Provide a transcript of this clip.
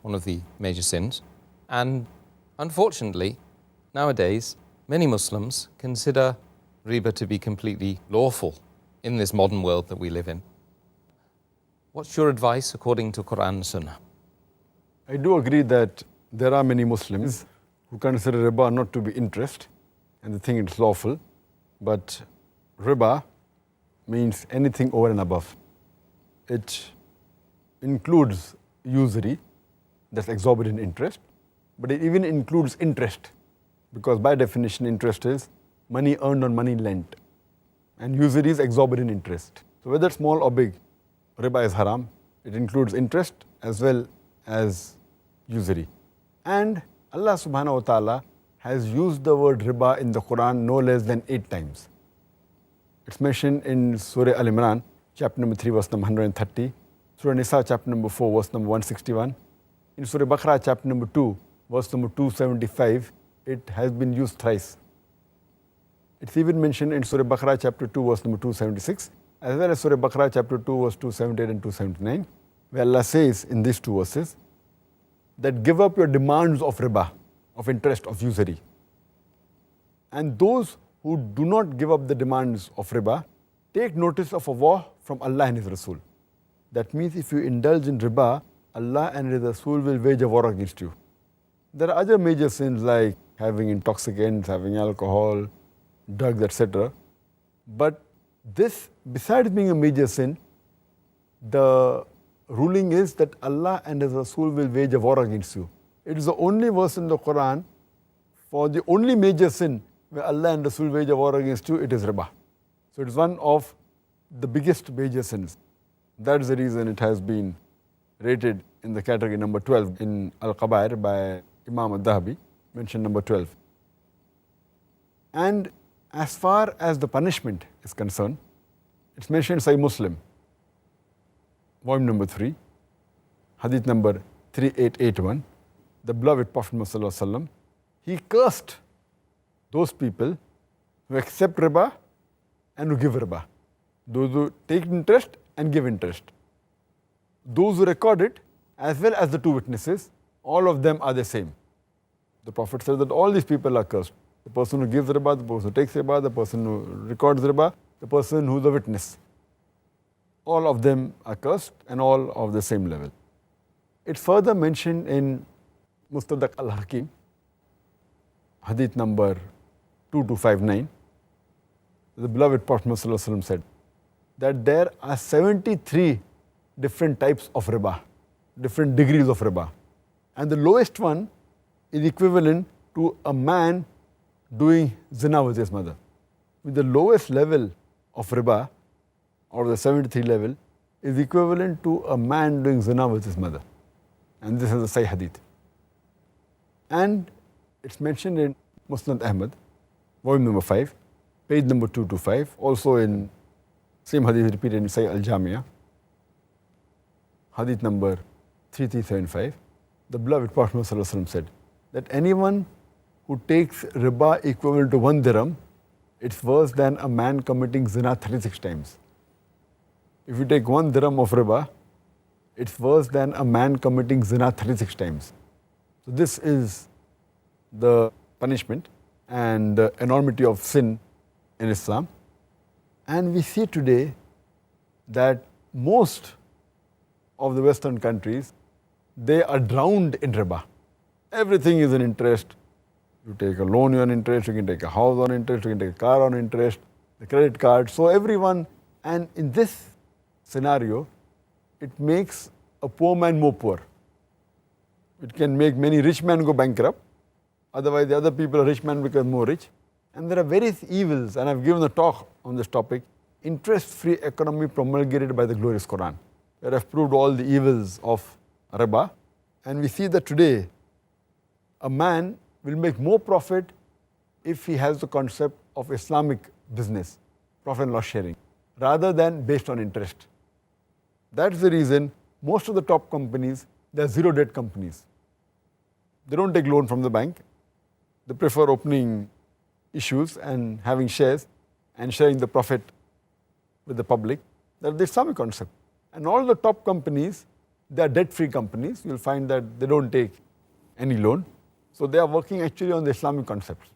one of the major sins. And unfortunately, nowadays, many Muslims consider riba to be completely lawful in this modern world that we live in. What's your advice according to Quran and Sunnah? I do agree that there are many Muslims who consider riba not to be interest and they think it's lawful. But riba means anything over and above. It includes usury, that's exorbitant interest, but it even includes interest, because by definition interest is money earned on money lent, and usury is exorbitant interest. So whether small or big, riba is haram. It includes interest as well as usury. And Allah subhanahu wa ta'ala has used the word riba in the Quran no less than 8 times. It's mentioned in Surah Al-Imran, chapter number 3, verse number 130. Surah Nisa, chapter number 4, verse number 161. In Surah Baqarah, chapter number 2, verse number 275, it has been used thrice. It's even mentioned in Surah Baqarah, chapter 2, verse number 276, as well as Surah Baqarah, chapter 2, verse 278 and 279, where Allah says in these 2 verses that give up your demands of riba, of interest, of usury. And those who do not give up the demands of riba, take notice of a war from Allah and His Rasul. That means if you indulge in riba, Allah and His Rasul will wage a war against you. There are other major sins like having intoxicants, having alcohol, drugs, etc. But this, besides being a major sin, the ruling is that Allah and His Rasul will wage a war against you. It is the only verse in the Quran for the only major sin where Allah and Rasul wage a war against you, it is riba. So it is one of the biggest major sins. That is the reason it has been rated in the category number 12 in Al-Qabair by Imam Al-Dhahabi, mentioned number 12. And as far as the punishment is concerned, it's mentioned in Sahih Muslim, volume number 3, hadith number 3881, the beloved Prophet Muhammad sallallahu alaihi wasallam, he cursed those people who accept riba and who give riba. Those who take interest and give interest. Those who record it, as well as the 2 witnesses, all of them are the same. The Prophet said that all these people are cursed. The person who gives riba, the person who takes riba, the person who records riba, the person who is a witness. All of them are cursed and all of the same level. It's further mentioned in Mustadrak al-Hakim, hadith number 2259, the beloved Prophet ﷺ said that there are 73 different types of riba, different degrees of riba. And the lowest one is equivalent to a man doing zina with his mother. With the lowest level of riba, or the 73 level, is equivalent to a man doing zina with his mother. And this is a Sahih hadith. And it's mentioned in Musnad Ahmad, volume number 5, page number 225, also in same hadith repeated in Sahih Al-Jamia, hadith number 3375. The beloved Prophet ﷺ said that anyone who takes riba equivalent to 1 dirham, it's worse than a man committing zina 36 times. If you take 1 dirham of riba, it's worse than a man committing zina 36 times. So this is the punishment and the enormity of sin in Islam. And we see today that most of the Western countries, they are drowned in riba. Everything is an interest. You take a loan on interest, you can take a house on interest, you can take a car on interest, the credit card. So everyone, and in this scenario, it makes a poor man more poor. It can make many rich men go bankrupt. Otherwise, the other people, rich men become more rich. And there are various evils, and I've given a talk on this topic, interest-free economy promulgated by the glorious Quran, where I've proved all the evils of riba. And we see that today, a man will make more profit if he has the concept of Islamic business, profit and loss sharing, rather than based on interest. That's the reason most of the top companies, they're zero debt companies. They don't take loan from the bank. They prefer opening issues and having shares and sharing the profit with the public. That's the Islamic concept. And all the top companies, They are debt-free companies. You'll find that they don't take any loan. So they are working actually on the Islamic concepts.